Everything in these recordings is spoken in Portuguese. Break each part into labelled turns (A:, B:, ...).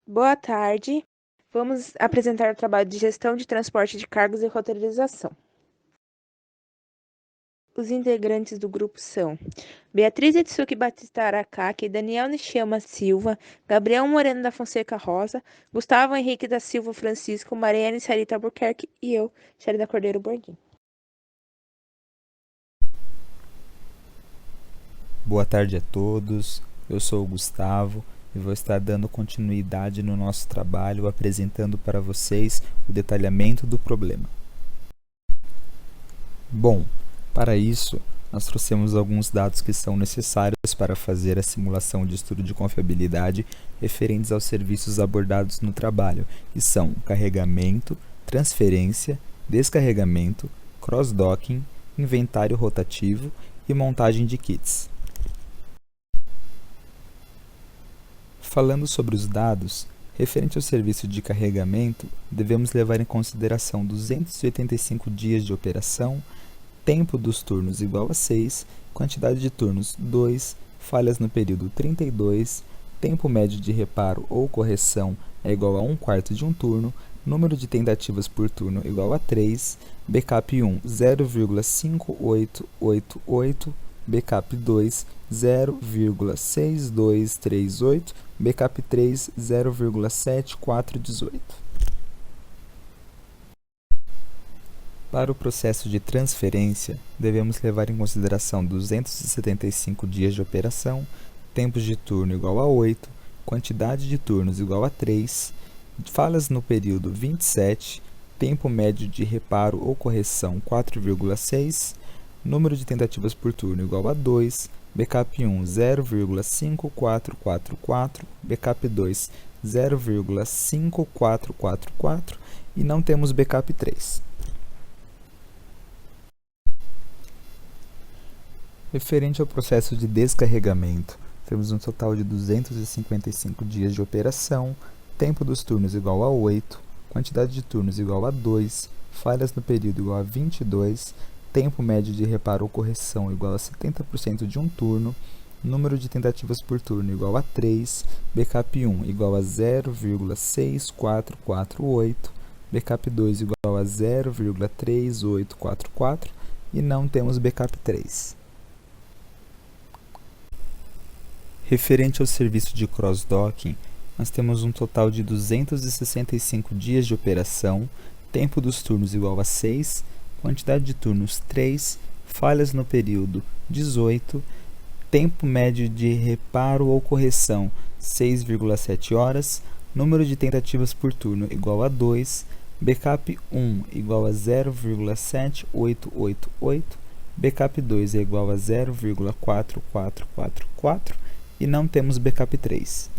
A: Boa tarde. Vamos apresentar o trabalho de gestão de transporte de cargas e roteirização. Os integrantes do grupo são Beatriz Etsuki Batista Aracaki, Daniel Nishiyama Silva, Gabriel Moreno da Fonseca Rosa, Gustavo Henrique da Silva Francisco, Mariane Sarita Albuquerque e eu, Sherida Cordeiro Borghin.
B: Boa tarde a todos, eu sou o Gustavo e vou estar dando continuidade no nosso trabalho apresentando para vocês o detalhamento do problema. Bom, para isso, nós trouxemos alguns dados que são necessários para fazer a simulação de estudo de confiabilidade referentes aos serviços abordados no trabalho, que são carregamento, transferência, descarregamento, cross-docking, inventário rotativo e montagem de kits. Falando sobre os dados, referente ao serviço de carregamento, devemos levar em consideração 285 dias de operação, tempo dos turnos igual a 6, quantidade de turnos 2, falhas no período 32, tempo médio de reparo ou correção é igual a 1/4 de um turno, número de tentativas por turno igual a 3, backup 1 0,5888, backup 2 0,6238, backup 3 0,7418. Para o processo de transferência, devemos levar em consideração 275 dias de operação, tempos de turno igual a 8, quantidade de turnos igual a 3, falhas no período 27, tempo médio de reparo ou correção 4,6, número de tentativas por turno igual a 2, backup 1 0,5444, backup 2 0,5444 e não temos backup 3. Referente ao processo de descarregamento, temos um total de 255 dias de operação, tempo dos turnos igual a 8, quantidade de turnos igual a 2, falhas no período igual a 22, tempo médio de reparo ou correção igual a 70% de um turno, número de tentativas por turno igual a 3, backup 1 igual a 0,6448, backup 2 igual a 0,3844 e não temos backup 3. Referente ao serviço de cross-docking, nós temos um total de 265 dias de operação, tempo dos turnos igual a 6, quantidade de turnos 3, falhas no período 18, tempo médio de reparo ou correção 6,7 horas, número de tentativas por turno igual a 2, backup 1 igual a 0,7888, backup 2 é igual a 0,4444 e não temos backup 3.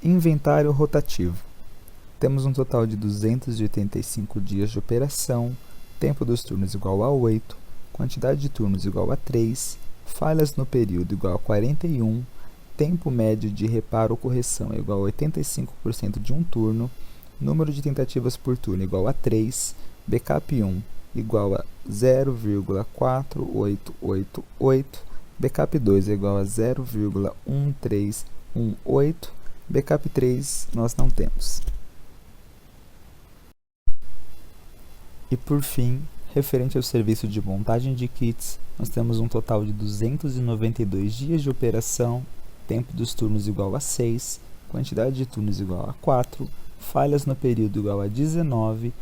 B: Inventário rotativo. Temos um total de 285 dias de operação, tempo dos turnos igual a 8, quantidade de turnos igual a 3, falhas no período igual a 41, tempo médio de reparo ou correção igual a 85% de um turno, número de tentativas por turno igual a 3, backup 1 igual a 0,4888, backup 2 é igual a 0,1318, backup 3 nós não temos. E por fim, referente ao serviço de montagem de kits, nós temos um total de 292 dias de operação, tempo dos turnos igual a 6, quantidade de turnos igual a 4, falhas no período igual a 19,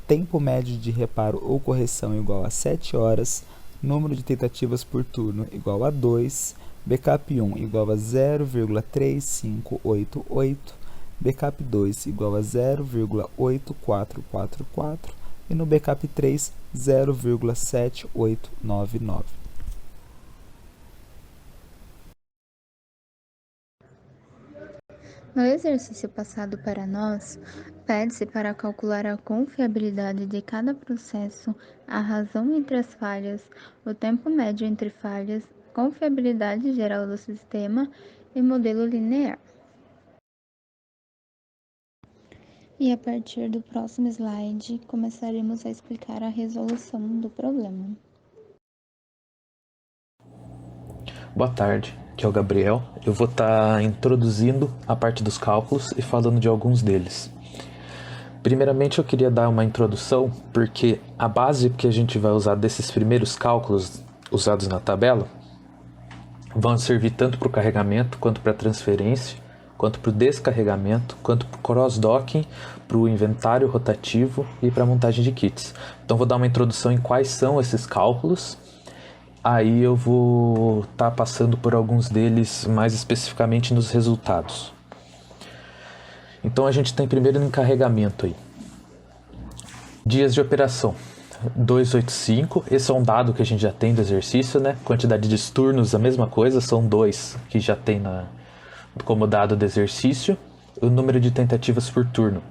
B: tempo médio de reparo ou correção igual a 7 horas, número de tentativas por turno igual a 2, backup 1 igual a 0,3588, backup 2 igual a 0,8444 e no backup 3, 0,7899.
C: No exercício passado para nós, pede-se para calcular a confiabilidade de cada processo, a razão entre as falhas, o tempo médio entre falhas, confiabilidade geral do sistema e modelo linear. E a partir do próximo slide, começaremos a explicar a resolução do problema.
D: Boa tarde. que é o Gabriel. Eu vou estar introduzindo a parte dos cálculos e falando de alguns deles. Primeiramente, eu queria dar uma introdução, porque a base que a gente vai usar desses primeiros cálculos usados na tabela vão servir tanto para o carregamento, quanto para a transferência, quanto para o descarregamento, quanto para o cross-docking, para o inventário rotativo e para a montagem de kits. Então, vou dar uma introdução em quais são esses cálculos. Aí eu vou estar passando por alguns deles mais especificamente nos resultados. Então a gente tem primeiro no carregamento aí. Dias de operação. 285, esse é um dado que a gente já tem do exercício, né? Quantidade de turnos, a mesma coisa, são 2 que já tem como dado do exercício. O número de tentativas por turno.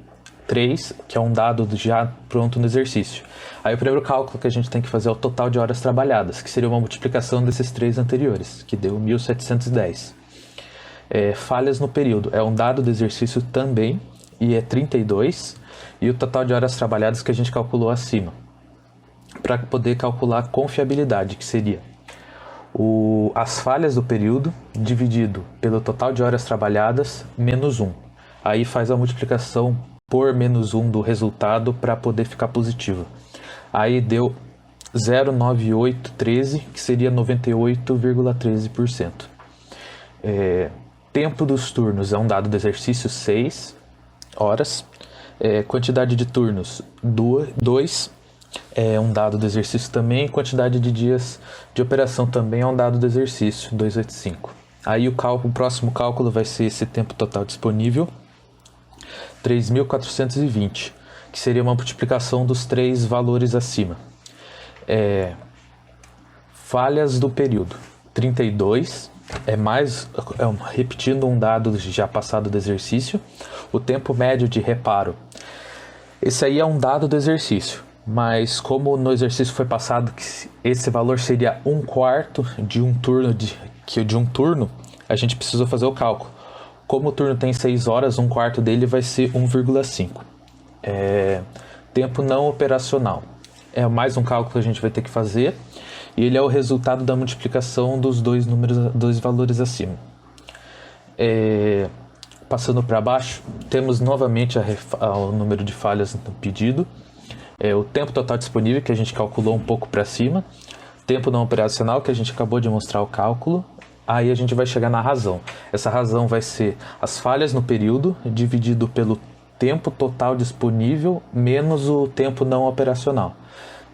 D: 3, que é um dado já pronto no exercício. Aí o primeiro cálculo que a gente tem que fazer é o total de horas trabalhadas, que seria uma multiplicação desses 3 anteriores, que deu 1.710. Falhas no período, é um dado do exercício também, e é 32, e o total de horas trabalhadas que a gente calculou acima, para poder calcular a confiabilidade, que seria as falhas do período dividido pelo total de horas trabalhadas menos 1. Aí faz a multiplicação por menos 1 do resultado para poder ficar positivo. Aí deu 0,9813, que seria 98,13%. Tempo dos turnos é um dado do exercício, 6 horas. Quantidade de turnos, 2, é um dado do exercício também. Quantidade de dias de operação também é um dado do exercício, 285. Aí o próximo cálculo vai ser esse tempo total disponível, 3.420, que seria uma multiplicação dos 3 valores acima. Falhas do período, 32, repetindo um dado já passado do exercício. O tempo médio de reparo, esse aí é um dado do exercício, mas como no exercício foi passado que esse valor seria 1/4 de um turno, a gente precisou fazer o cálculo. Como o turno tem 6 horas, 1/4 dele vai ser 1,5. Tempo não operacional. É mais um cálculo que a gente vai ter que fazer. E ele é o resultado da multiplicação dos dois valores acima. Passando para baixo, temos novamente o número de falhas no pedido. O tempo total disponível, que a gente calculou um pouco para cima. Tempo não operacional, que a gente acabou de mostrar o cálculo. Aí a gente vai chegar na razão. Essa razão vai ser as falhas no período dividido pelo tempo total disponível menos o tempo não operacional,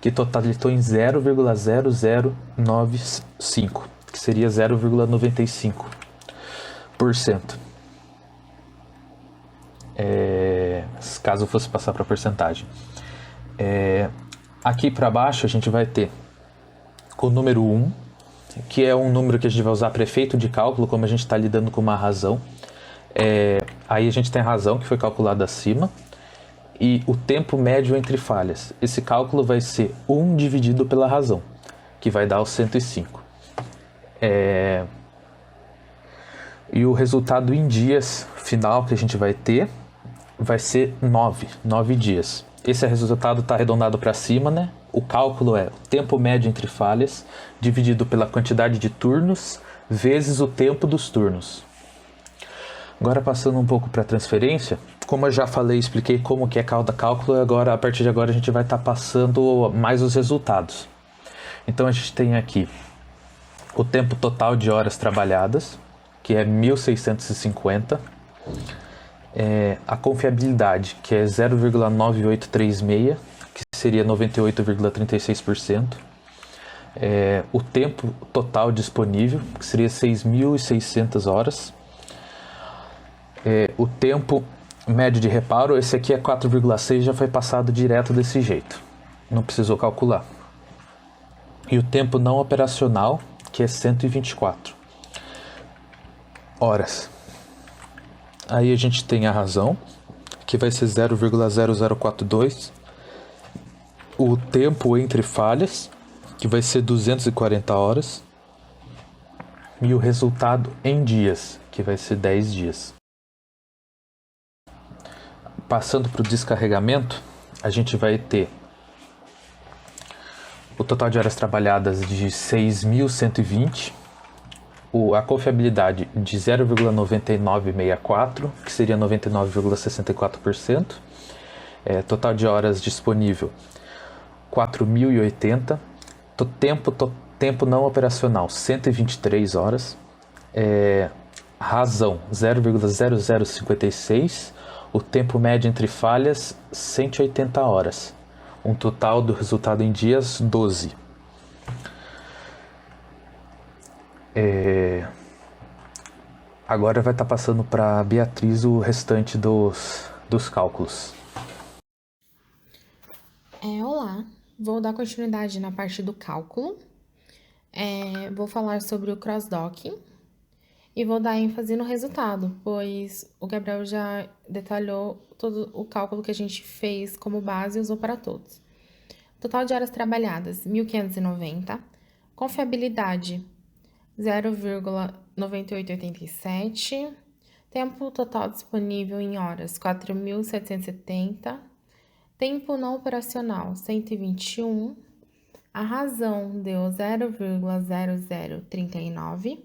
D: que totalizou em 0,0095, que seria 0,95%. Caso fosse passar para porcentagem. Aqui para baixo a gente vai ter o número 1, que é um número que a gente vai usar para efeito de cálculo, como a gente está lidando com uma razão. Aí a gente tem a razão que foi calculada acima e o tempo médio entre falhas. Esse cálculo vai ser 1 dividido pela razão, que vai dar o 105. E o resultado em dias final que a gente vai ter vai ser 9 dias. Esse resultado está arredondado para cima, né? O cálculo é o tempo médio entre falhas dividido pela quantidade de turnos vezes o tempo dos turnos. Agora passando um pouco para a transferência, como eu já falei e expliquei como que é cada cálculo, a partir de agora a gente vai estar passando mais os resultados. Então a gente tem aqui o tempo total de horas trabalhadas, que é 1.650. A confiabilidade, que é 0,9836, que seria 98,36%. O tempo total disponível, que seria 6.600 horas. O tempo médio de reparo, esse aqui é 4,6, já foi passado direto desse jeito, não precisou calcular. E o tempo não operacional, que é 124 horas. Aí a gente tem a razão, que vai ser 0,0042. O tempo entre falhas, que vai ser 240 horas. E o resultado em dias, que vai ser 10 dias. Passando para o descarregamento, a gente vai ter o total de horas trabalhadas de 6.120. a confiabilidade de 0,9964, que seria 99,64%. Total de horas disponível 4.080. Tempo não operacional 123 horas. Razão 0,0056. O tempo médio entre falhas 180 horas. Um total do resultado em dias 12. Agora vai estar passando para a Beatriz o restante dos cálculos.
E: Olá, vou dar continuidade na parte do cálculo. Vou falar sobre o cross-docking e vou dar ênfase no resultado, pois o Gabriel já detalhou todo o cálculo que a gente fez como base e usou para todos. Total de horas trabalhadas, 1.590. Confiabilidade, 0,9887. Tempo total disponível em horas, 4.770. Tempo não operacional, 121. A razão deu 0,0039.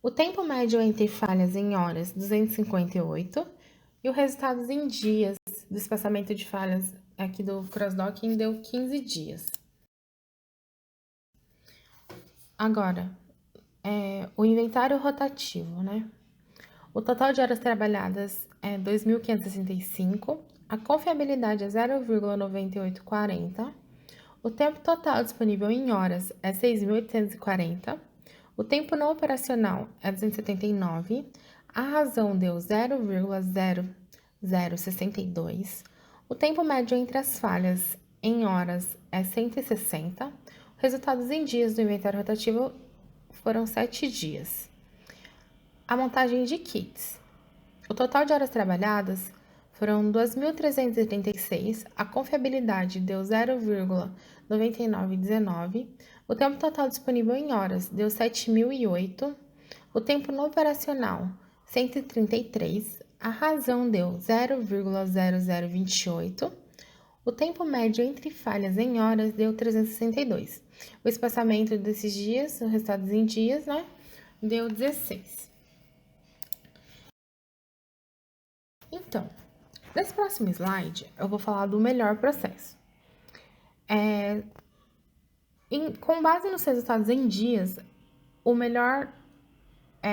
E: O tempo médio entre falhas em horas, 258. E o resultado em dias do espaçamento de falhas aqui do cross-docking deu 15 dias. Agora, o inventário rotativo, né? O total de horas trabalhadas é 2.565. A confiabilidade é 0,9840. O tempo total disponível em horas é 6.840. O tempo não operacional é 279. A razão deu 0,0062. O tempo médio entre as falhas em horas é 160. Resultados em dias do inventário rotativo foram 7 dias. A montagem de kits. O total de horas trabalhadas foram 2.336, a confiabilidade deu 0,9919, o tempo total disponível em horas deu 7.008, o tempo não operacional 133, a razão deu 0,0028, o tempo médio entre falhas em horas deu 362. O espaçamento desses dias, os resultados em dias, né, deu 16. Então, nesse próximo slide, eu vou falar do melhor processo. Com base nos resultados em dias, o melhor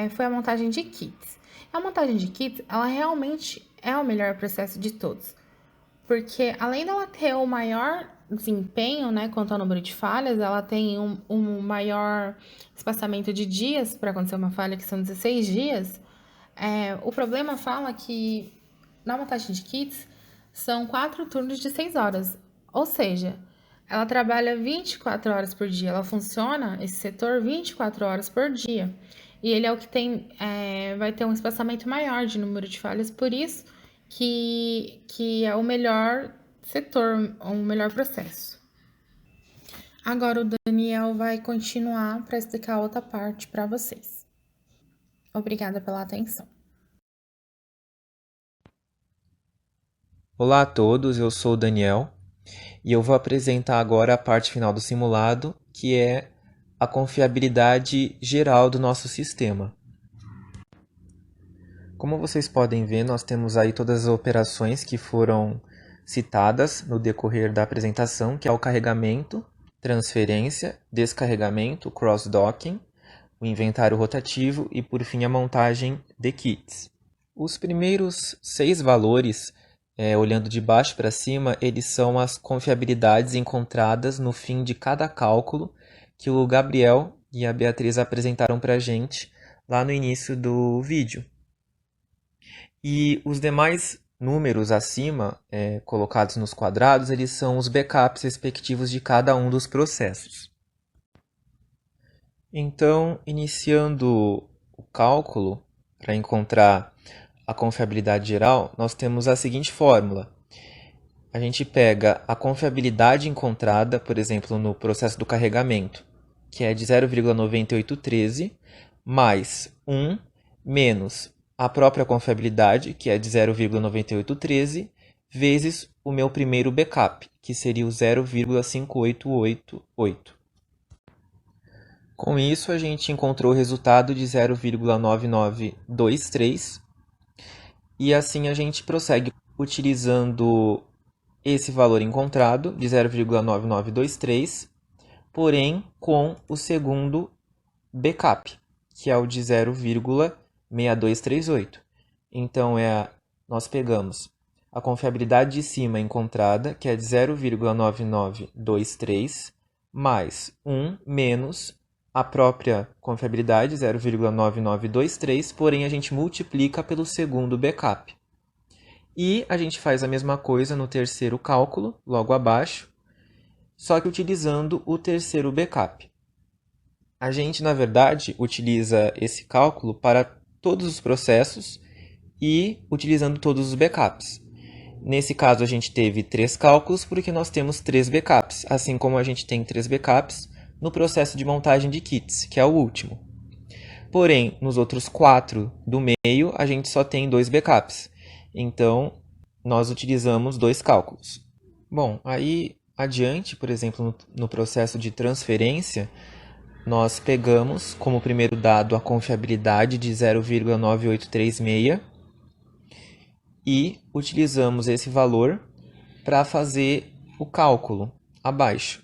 E: foi a montagem de kits. A montagem de kits, ela realmente é o melhor processo de todos. Porque, além dela ter o maior desempenho, né, quanto ao número de falhas, ela tem um maior espaçamento de dias para acontecer uma falha, que são 16 dias. O problema fala que na montagem de kits, são 4 turnos de 6 horas. Ou seja, ela trabalha 24 horas por dia. Ela funciona, esse setor, 24 horas por dia. E ele é o que vai ter um espaçamento maior de número de falhas. Por isso que é o melhor setor, o melhor processo. Agora o Daniel vai continuar para explicar outra parte para vocês. Obrigada pela atenção.
F: Olá a todos, eu sou o Daniel e eu vou apresentar agora a parte final do simulado, que é a confiabilidade geral do nosso sistema. Como vocês podem ver, nós temos aí todas as operações que foram citadas no decorrer da apresentação, que é o carregamento, transferência, descarregamento, cross-docking, o inventário rotativo e, por fim, a montagem de kits. Os primeiros 6 valores, olhando de baixo para cima, eles são as confiabilidades encontradas no fim de cada cálculo que o Gabriel e a Beatriz apresentaram para a gente lá no início do vídeo. E os demais números acima, colocados nos quadrados, eles são os backups respectivos de cada um dos processos. Então, iniciando o cálculo para encontrar a confiabilidade geral, nós temos a seguinte fórmula. A gente pega a confiabilidade encontrada, por exemplo, no processo do carregamento, que é de 0,9813, mais 1 menos a própria confiabilidade, que é de 0,9813, vezes o meu primeiro backup, que seria o 0,5888. Com isso, a gente encontrou o resultado de 0,9923 e assim a gente prossegue utilizando esse valor encontrado de 0,9923, porém com o segundo backup, que é o de 0,6238. Então, nós pegamos a confiabilidade de cima encontrada, que é de 0,9923, mais 1 menos a própria confiabilidade, 0,9923, porém a gente multiplica pelo segundo backup. E a gente faz a mesma coisa no terceiro cálculo, logo abaixo, só que utilizando o terceiro backup. A gente, na verdade, utiliza esse cálculo para todos os processos e utilizando todos os backups. Nesse caso, a gente teve 3 cálculos porque nós temos 3 backups, assim como a gente tem 3 backups no processo de montagem de kits, que é o último. Porém, nos outros 4 do meio, a gente só tem 2 backups. Então, nós utilizamos 2 cálculos. Bom, aí adiante, por exemplo, no processo de transferência, nós pegamos como primeiro dado a confiabilidade de 0,9836 e utilizamos esse valor para fazer o cálculo abaixo.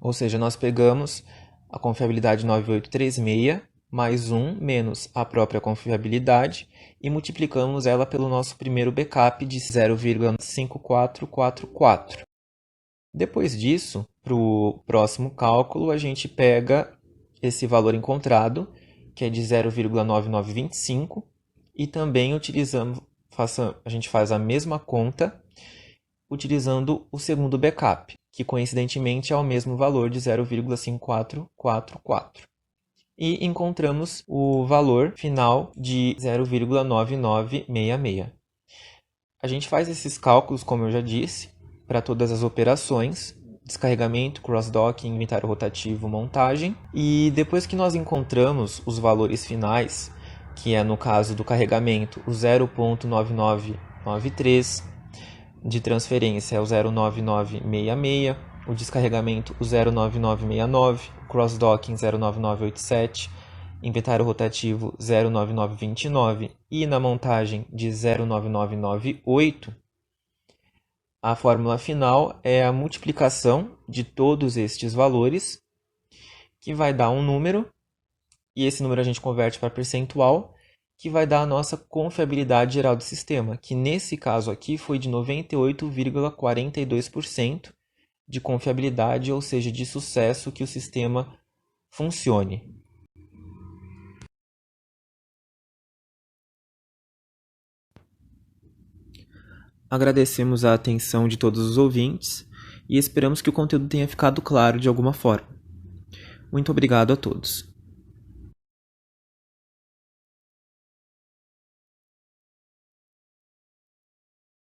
F: Ou seja, nós pegamos a confiabilidade 9836 mais 1 menos a própria confiabilidade e multiplicamos ela pelo nosso primeiro backup de 0,5444. Depois disso, para o próximo cálculo, a gente pega esse valor encontrado, que é de 0,9925, e também a gente faz a mesma conta utilizando o segundo backup, que coincidentemente é o mesmo valor de 0,5444. E encontramos o valor final de 0,9966. A gente faz esses cálculos, como eu já disse, para todas as operações, descarregamento, cross-docking, inventário rotativo, montagem. E depois que nós encontramos os valores finais, que é no caso do carregamento o 0,9993, de transferência é o 09966, o descarregamento o 09969, o cross-docking 09987, inventário rotativo 09929 e na montagem de 09998, a fórmula final é a multiplicação de todos estes valores, que vai dar um número, e esse número a gente converte para percentual, que vai dar a nossa confiabilidade geral do sistema, que nesse caso aqui foi de 98,42% de confiabilidade, ou seja, de sucesso que o sistema funcione. Agradecemos a atenção de todos os ouvintes e esperamos que o conteúdo tenha ficado claro de alguma forma. Muito obrigado a todos.